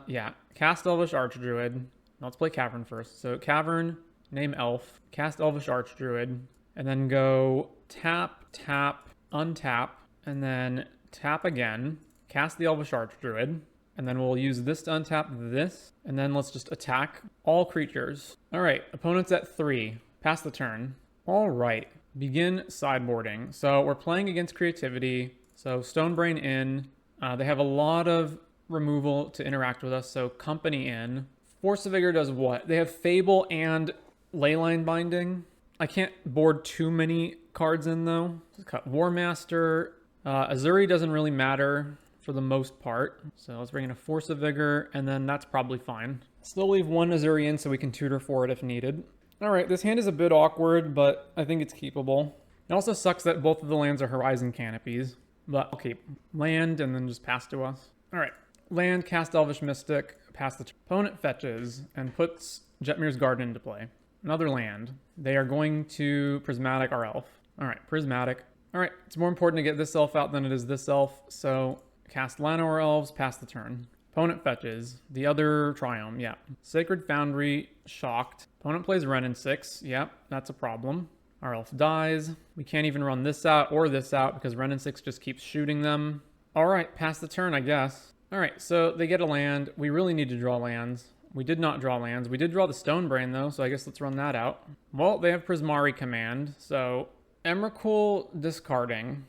yeah, cast Elvish Archdruid. Let's play Cavern first. So Cavern, name Elf, cast Elvish Archdruid, and then go tap, tap, untap, and then tap again, cast the Elvish Archdruid, and then we'll use this to untap this, and then let's just attack all creatures. All right, opponent's at 3. Pass the turn. All right, begin sideboarding. So we're playing against creativity, so Stonebrain in. They have a lot of removal to interact with us, so Company in. Force of Vigor does what? They have Fable and Leyline Binding. I can't board too many cards in, though. Let's cut War Master. Azuri doesn't really matter for the most part. So let's bring in a Force of Vigor, and then that's probably fine. Still leave 1 Azuri in so we can tutor for it if needed. All right, this hand is a bit awkward, but I think it's keepable. It also sucks that both of the lands are Horizon Canopies, but I'll keep. Land, and then just pass to us. All right, land, cast Elvish Mystic, pass the turn. Opponent fetches and puts Jetmir's Garden into play. Another land. They are going to Prismatic our Elf. All right, Prismatic. All right, it's more important to get this elf out than it is this elf, so cast Llanowar Elves, pass the turn. Opponent fetches. The other Triome, yeah. Sacred Foundry, shocked. Opponent plays Wrenn and 6, yep, that's a problem. Our elf dies. We can't even run this out or this out because Wrenn and 6 just keeps shooting them. All right, pass the turn, I guess. All right, so they get a land. We really need to draw lands. We did not draw lands. We did draw the Stonebrain, though, so I guess let's run that out. Well, they have Prismari Command, so Emrakul discarding.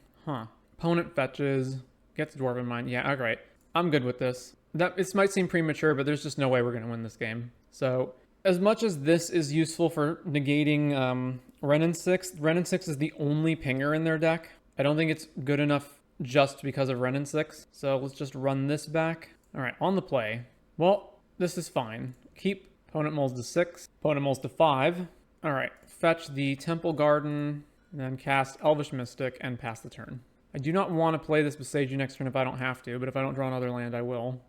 Opponent fetches, gets Dwarven Mind. Yeah, all right. I'm good with this. This might seem premature, but there's just no way we're going to win this game. So as much as this is useful for negating Wrenn and 6, Wrenn and 6 is the only pinger in their deck. I don't think it's good enough just because of Wrenn and 6. So let's just run this back. All right, on the play. Well, this is fine. Keep opponent mulls to 6, opponent mulls to 5. All right, fetch the Temple Garden, and then cast Elvish Mystic and pass the turn. I do not want to play this Besage next turn if I don't have to, but if I don't draw another land, I will.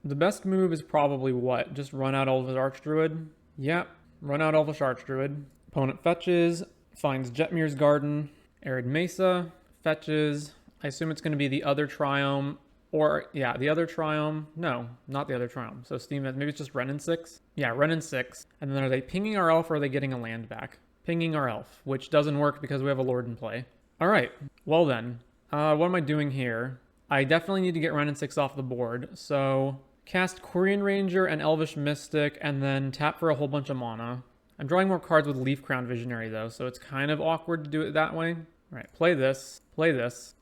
The best move is probably what? Just run out Elvish Archdruid? Yep, run out Elvish Archdruid. Opponent fetches, finds Jetmir's Garden, Arid Mesa, fetches. I assume it's going to be the other Triome, or, yeah, the other Triome. No, not the other Triome. So Steam, maybe it's just Wrenn and 6? Yeah, Wrenn and 6. And then are they pinging our elf or are they getting a land back? Pinging our elf, which doesn't work because we have a Lord in play. All right, well then, what am I doing here? I definitely need to get Wrenn and 6 off the board, so cast Quirion Ranger and Elvish Mystic, and then tap for a whole bunch of mana. I'm drawing more cards with Leaf Crown Visionary, though, so it's kind of awkward to do it that way. All right, play this,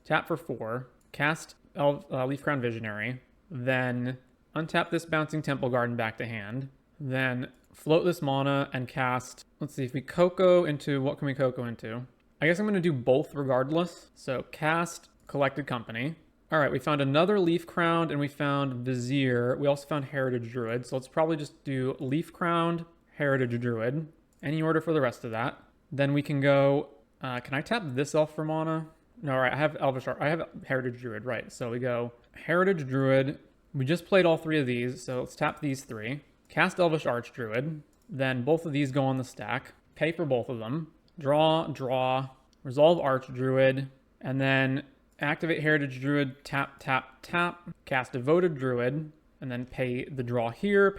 tap for 4, cast Leaf Crown Visionary, then untap this Bouncing Temple Garden back to hand, then float this mana and cast, let's see, if we Coco into, what can we Coco into? I guess I'm going to do both regardless, so cast Collected Company. All right, we found another Leaf Crowned, and we found Vizier. We also found Heritage Druid, so let's probably just do Leaf Crowned, Heritage Druid. Any order for the rest of that. Then we can go, can I tap this elf for mana? No, all right, I have Heritage Druid, right. So we go Heritage Druid. We just played all 3 of these, so let's tap these 3. Cast Elvish Archdruid. Then both of these go on the stack. Pay for both of them. Draw, resolve Archdruid, and then activate Heritage Druid, tap, tap, tap, cast Devoted Druid, and then pay the draw here,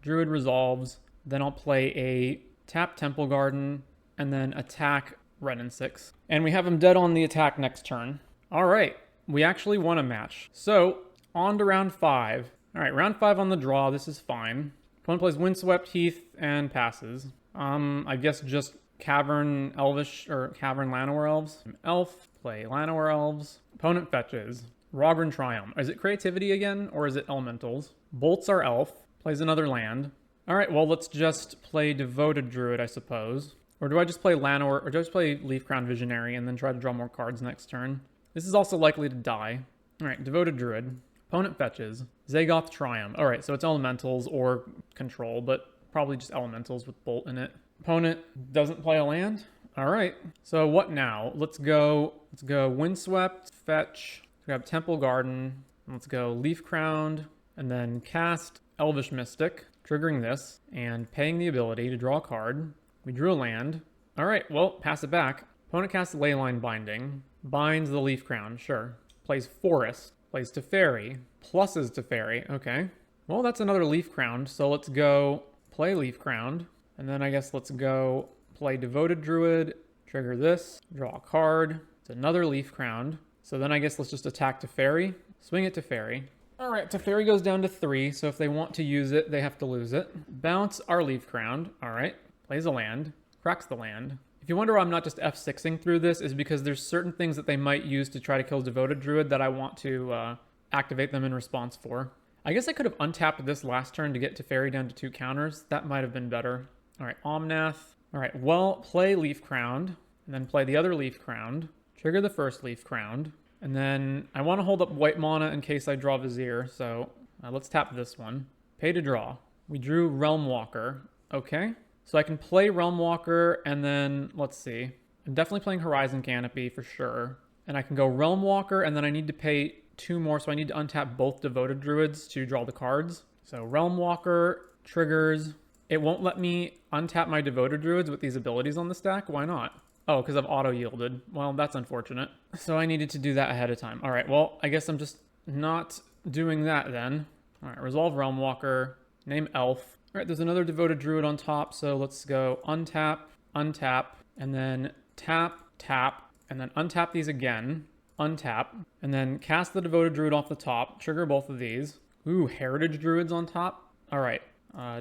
Druid resolves, then I'll play a tap Temple Garden, and then attack Wrenn and 6. And we have him dead on the attack next turn. All right, we actually won a match. So, on to round 5. All right, round 5 on the draw, this is fine. Opponent plays Windswept Heath and passes. I guess just Cavern Elvish, or Cavern Llanowar Elves. Elf, play Llanowar Elves. Opponent fetches. Rogren Triome. Is it creativity again, or is it elementals? Bolts our elf. Plays another land. All right, well, let's just play Devoted Druid, I suppose. Or do I just play Llanowar, or do I just play Leafcrown Visionary and then try to draw more cards next turn? This is also likely to die. All right, Devoted Druid. Opponent fetches. Zagoth Triumph. All right, so it's elementals or control, but probably just elementals with Bolt in it. Opponent doesn't play a land. All right, so what now? Let's go Windswept, fetch, grab Temple Garden. Let's go Leaf Crowned, and then cast Elvish Mystic, triggering this, and paying the ability to draw a card. We drew a land. All right, well, pass it back. Opponent casts Leyline Binding, binds the Leaf Crown, sure. Plays Forest, plays Teferi, pluses Teferi, okay. Well, that's another Leaf Crowned, so let's go play Leaf Crowned, and then I guess let's go play Devoted Druid, trigger this, draw a card. It's another Leaf Crowned. So then I guess let's just attack Teferi, swing it Teferi. All right, Teferi goes down to 3, so if they want to use it, they have to lose it. Bounce our Leaf Crowned, all right. Plays a land, cracks the land. If you wonder why I'm not just F6ing through this, is because there's certain things that they might use to try to kill Devoted Druid that I want to activate them in response for. I guess I could have untapped this last turn to get Teferi down to 2 counters. That might have been better. All right, Omnath. All right, well, play Leaf Crowned, and then play the other Leaf Crowned. Trigger the first Leaf Crowned, and then I want to hold up white mana in case I draw Vizier, so let's tap this one. Pay to draw. We drew Realm Walker. Okay. So I can play Realm Walker, and then, let's see. I'm definitely playing Horizon Canopy for sure. And I can go Realm Walker, and then I need to pay 2 more, so I need to untap both Devoted Druids to draw the cards. So Realm Walker triggers. It won't let me untap my Devoted Druids with these abilities on the stack. Why not? Oh, because I've auto-yielded. Well, that's unfortunate. So I needed to do that ahead of time. All right, well, I guess I'm just not doing that then. All right, resolve Realm Walker, name Elf. All right, there's another Devoted Druid on top, so let's go untap, untap, and then tap, tap, and then untap these again, untap, and then cast the Devoted Druid off the top, trigger both of these. Ooh, Heritage Druids on top. All right,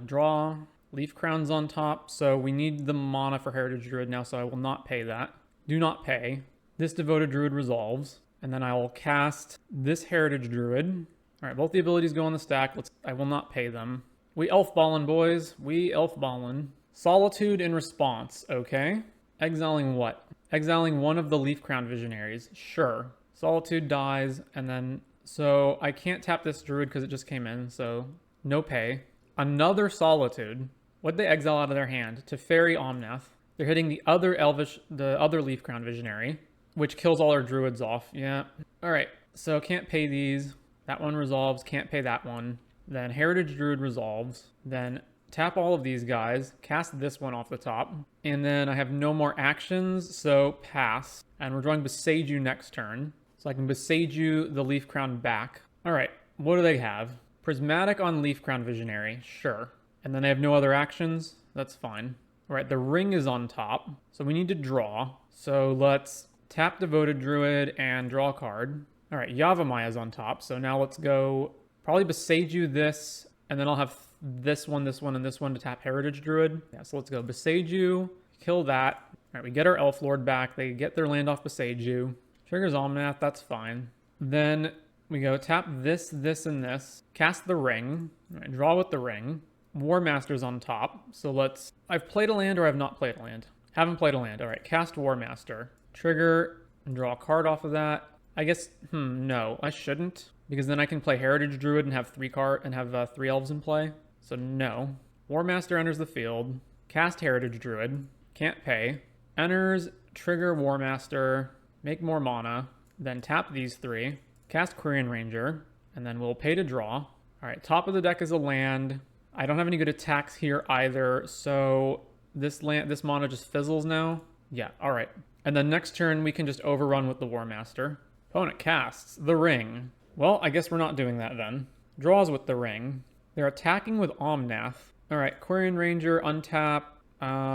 draw, Leaf Crowns on top, so we need the mana for Heritage Druid now, so I will not pay that. Do not pay. This Devoted Druid resolves, and then I will cast this Heritage Druid. All right, both the abilities go on the stack. I will not pay them. We elf ballin', boys. We elf ballin'. Solitude in response. Okay. Exiling what? Exiling one of the Leaf Crown Visionaries. Sure. Solitude dies, and then... So I can't tap this Druid because it just came in, so no pay. Another Solitude. What'd they exile out of their hand? Teferi Omnath. They're hitting the other Leaf Crown Visionary, which kills all our Druids off. Yeah. All right. So can't pay these. That one resolves. Can't pay that one. Then Heritage Druid resolves, then tap all of these guys, cast this one off the top, and then I have no more actions, so pass. And we're drawing Beseiju next turn, so I can Beseiju the Leaf Crown back. All right, what do they have? Prismatic on Leaf Crown Visionary, sure. And then I have no other actions, that's fine. All right, the ring is on top, so we need to draw. So let's tap Devoted Druid and draw a card. All right, Yavimaya is on top, so now let's go... Probably Beseiju this, and then I'll have this one, and this one to tap Heritage Druid. Yeah, so let's go Beseiju, kill that. All right, we get our Elf Lord back. They get their land off Beseiju. Triggers Omnath, that's fine. Then we go tap this, and this. Cast the ring. All right, draw with the ring. War Master's on top. So let's... I've played a land or I've not played a land. Haven't played a land. All right, cast War Master. Trigger and draw a card off of that. I guess, no, I shouldn't. Because then I can play Heritage Druid and have 3 elves in play. So no. War Master enters the field. Cast Heritage Druid. Can't pay. Enters, trigger War Master. Make more mana. Then tap these 3. Cast Quirion Ranger. And then we'll pay to draw. Alright, top of the deck is a land. I don't have any good attacks here either. So this mana just fizzles now. Yeah, alright. And then next turn we can just overrun with the War Master. Opponent casts the ring. Well, I guess we're not doing that then. Draws with the ring. They're attacking with Omnath. All right, Quirion Ranger, untap.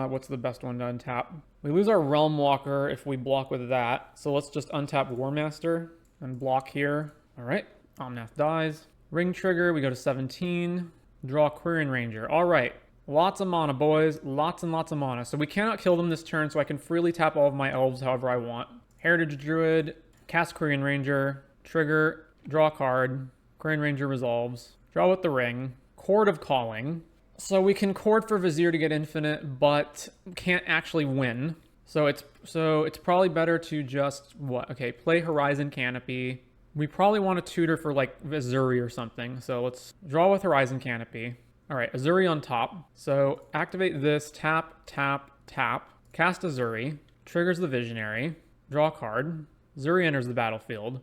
What's the best one to untap? We lose our Realm Walker if we block with that. So let's just untap War Master and block here. All right, Omnath dies. Ring trigger, we go to 17. Draw Quirion Ranger. All right, lots of mana, boys. Lots and lots of mana. So we cannot kill them this turn, so I can freely tap all of my elves however I want. Heritage Druid, cast Quirion Ranger, trigger... Draw a card. Quirion Ranger resolves. Draw with the ring. Chord of Calling. So we can chord for Vizier to get infinite, but can't actually win. So it's probably better to just what? Okay, play Horizon Canopy. We probably want to tutor for like Azuri or something. So let's draw with Horizon Canopy. All right, Azuri on top. So activate this, tap, tap, tap. Cast Azuri. Triggers the Visionary. Draw a card. Azuri enters the battlefield.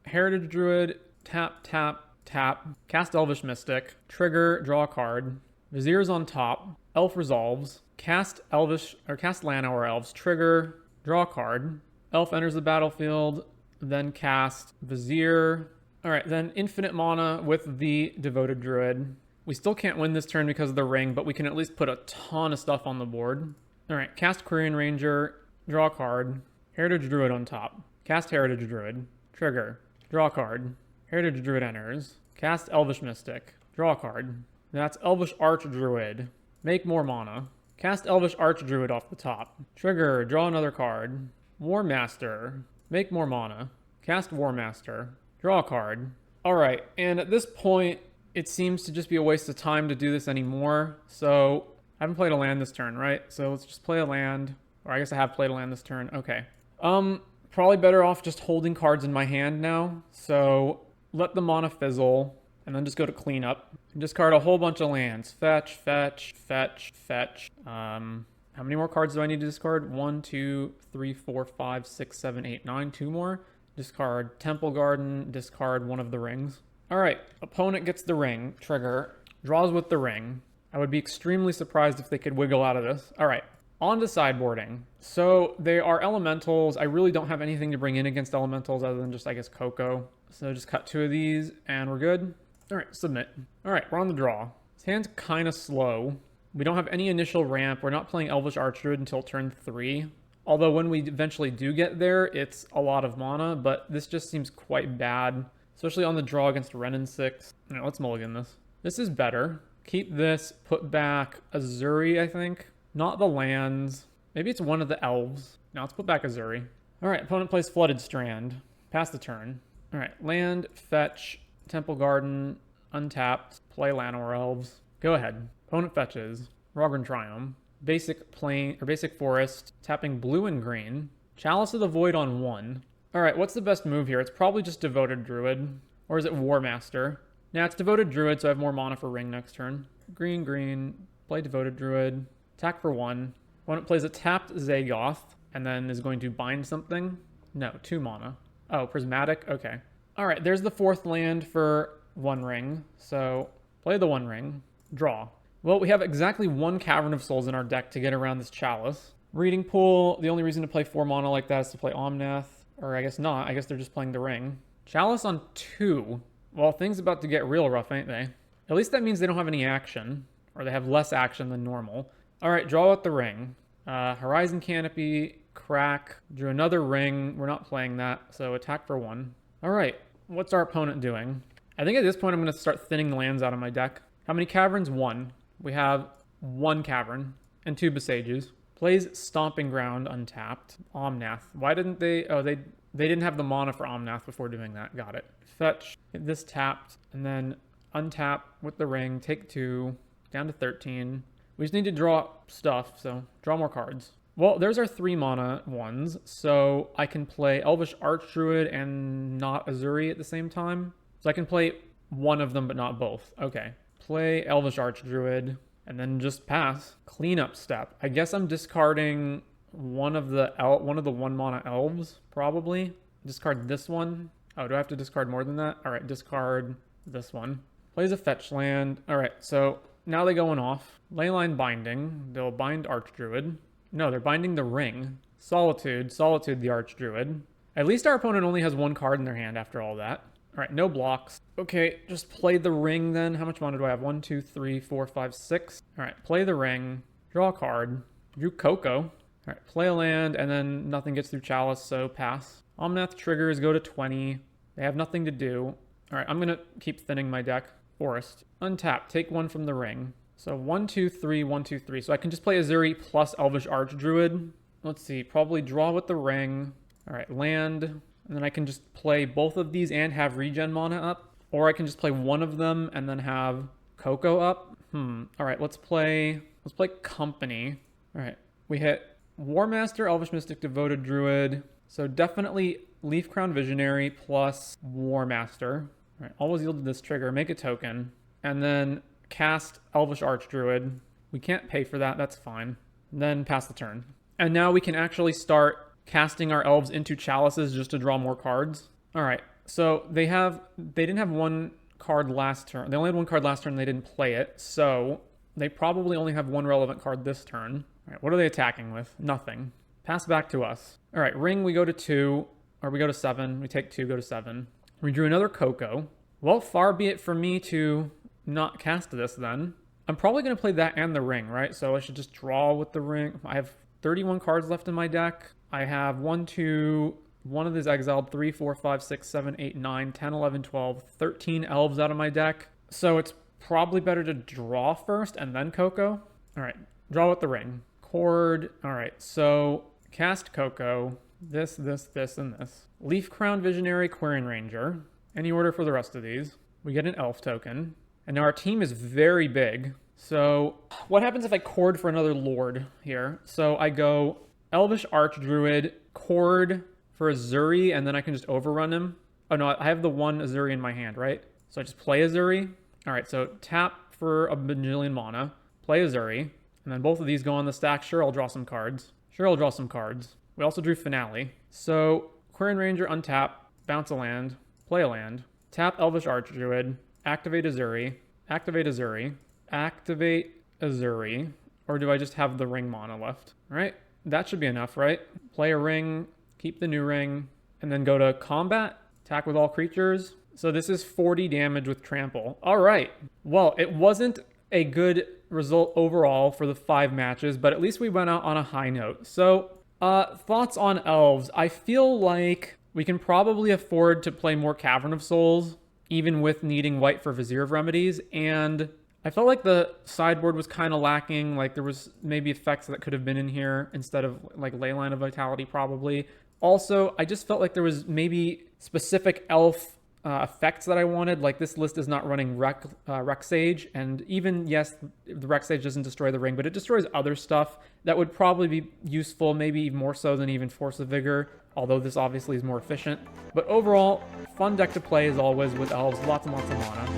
Heritage Druid, tap, tap, tap. Cast Elvish Mystic. Trigger, draw a card. Vizier's on top. Elf resolves. Cast Llanowar Elves. Trigger, draw a card. Elf enters the battlefield. Then cast Vizier. Alright, then infinite mana with the Devoted Druid. We still can't win this turn because of the ring, but we can at least put a ton of stuff on the board. Alright, cast Quirion Ranger. Draw a card. Heritage Druid on top. Cast Heritage Druid. Trigger. Draw a card. Heritage Druid enters. Cast Elvish Mystic. Draw a card. That's Elvish Archdruid. Make more mana. Cast Elvish Archdruid off the top. Trigger. Draw another card. War Master. Make more mana. Cast War Master. Draw a card. Alright, and at this point, it seems to just be a waste of time to do this anymore. So, I haven't played a land this turn, right? So let's just play a land. Or I guess I have played a land this turn. Okay. Probably better off just holding cards in my hand now. So let the mana fizzle, and then just go to cleanup. And discard a whole bunch of lands. Fetch, fetch, fetch, fetch. How many more cards do I need to discard? 1, 2, 3, 4, 5, 6, 7, 8, 9. 2 more. Discard Temple Garden. Discard one of the rings. Alright, opponent gets the ring. Trigger. Draws with the ring. I would be extremely surprised if they could wiggle out of this. Alright. On to sideboarding. So they are elementals. I really don't have anything to bring in against elementals other than just, I guess, Coco. So just cut 2 of these and we're good. All right, submit. All right, we're on the draw. This hand's kind of slow. We don't have any initial ramp. We're not playing Elvish Archdruid until turn 3. Although when we eventually do get there, it's a lot of mana, but this just seems quite bad, especially on the draw against Renin 6. All right, let's mulligan this. This is better. Keep this, put back Azuri, I think. Not the lands. Maybe it's one of the elves. Now let's put back Azuri. Alright, opponent plays Flooded Strand. Pass the turn. Alright, land, fetch, Temple Garden, untapped, play Llanowar Elves. Go ahead. Opponent fetches. Rogran Triumph. Basic plain or basic forest. Tapping blue and green. Chalice of the Void on 1. Alright, what's the best move here? It's probably just Devoted Druid. Or is it War Master? Now it's Devoted Druid, so I have more mana for ring next turn. Green, green. Play Devoted Druid. Attack for 1. Opponent plays a tapped Zagoth, and then is going to bind something. No, 2 mana. Oh, Prismatic? Okay. Alright, there's the 4th land for 1 ring. So, play the 1 ring. Draw. Well, we have exactly 1 Cavern of Souls in our deck to get around this Chalice. Reading Pool, the only reason to play 4 mana like that is to play Omnath. Or I guess not, I guess they're just playing the ring. Chalice on 2. Well, things about to get real rough, ain't they? At least that means they don't have any action. Or they have less action than normal. Alright, draw out the ring. Horizon Canopy, crack, drew another ring. We're not playing that, so attack for 1. Alright, what's our opponent doing? I think at this point I'm going to start thinning the lands out of my deck. How many caverns? 1. We have 1 cavern and 2 Besages. Plays Stomping Ground untapped. Omnath. Why didn't they... Oh, they didn't have the mana for Omnath before doing that. Got it. Fetch. Get this tapped. And then untap with the ring. Take 2. Down to 13. We just need to draw stuff, so draw more cards. Well, there's our 3 mana ones, so I can play Elvish Archdruid and not Azuri at the same time. So I can play one of them, but not both. Okay. Play Elvish Archdruid, and then just pass. Cleanup step. I guess I'm discarding one of the 1 mana elves, probably. Discard this one. Oh, do I have to discard more than that? Alright, discard this one. Plays a fetch land. Alright, so now they're going off. Leyline Binding. They'll bind Archdruid. No, they're binding the ring. Solitude the Archdruid. At least our opponent only has 1 card in their hand after all that. Alright, no blocks. Okay, just play the ring then. How much mana do I have? 1, 2, 3, 4, 5, 6. Alright, play the ring. Draw a card. Drew Coco. Alright, play a land, and then nothing gets through Chalice, so pass. Omnath triggers, go to 20. They have nothing to do. Alright, I'm gonna keep thinning my deck. Forest. Untap, take 1 from the ring. So 1, 2, 3, 1, 2, 3. So I can just play Azuri plus Elvish Archdruid. Let's see, probably draw with the ring. Alright, land. And then I can just play both of these and have regen mana up. Or I can just play one of them and then have Coco up. All right, let's play Company. All right, we hit War Master, Elvish Mystic, Devoted Druid. So definitely Leaf Crown Visionary plus War Master. All right, always yield to this trigger, make a token, and then cast Elvish Archdruid. We can't pay for that, that's fine. Then pass the turn. And now we can actually start casting our elves into chalices just to draw more cards. All right, so they didn't have one card last turn. They only had one card last turn and they didn't play it. So they probably only have one relevant card this turn. All right, what are they attacking with? Nothing. Pass back to us. All right, ring, we go to 2, or we go to 7. We take 2, go to 7. We drew another Coco. Well, far be it from me to not cast this then. I'm probably going to play that and the ring, right? So I should just draw with the ring. I have 31 cards left in my deck. I have 1 of these exiled, 3, 4, 5, 6, 7, 8, 9, 10, 11, 12, 13 elves out of my deck. So it's probably better to draw first and then Coco. All right, draw with the ring. Chord. All right, so cast Coco. This, and this. Leaf Crown Visionary, Quirion Ranger. Any order for the rest of these. We get an elf token. And now our team is very big. So what happens if I chord for another lord here? So I go Elvish Archdruid, chord for Azuri, and then I can just overrun him. Oh no, I have the one Azuri in my hand, right? So I just play Azuri. All right, so tap for a bajillion mana, play Azuri, and then both of these go on the stack. Sure, I'll draw some cards. We also drew Finale. So Quirion Ranger, untap, bounce a land, play a land, tap Elvish Archdruid, activate Azuri, or do I just have the ring mana left? All right, that should be enough, right? Play a ring, keep the new ring, and then go to combat, attack with all creatures. So this is 40 damage with trample. All right, well, it wasn't a good result overall for the 5 matches, but at least we went out on a high note. So thoughts on elves. I feel like we can probably afford to play more Cavern of Souls, even with needing white for Vizier of Remedies, and I felt like the sideboard was kind of lacking. Like there was maybe effects that could have been in here instead of like Leyline of Vitality probably. Also, I just felt like there was maybe specific elf effects that I wanted. Like this list is not running Rec Sage, and even, yes, the Rec Sage doesn't destroy the ring, but it destroys other stuff that would probably be useful, maybe more so than even Force of Vigor, although this obviously is more efficient. But overall, fun deck to play as always with elves, lots and lots of mana.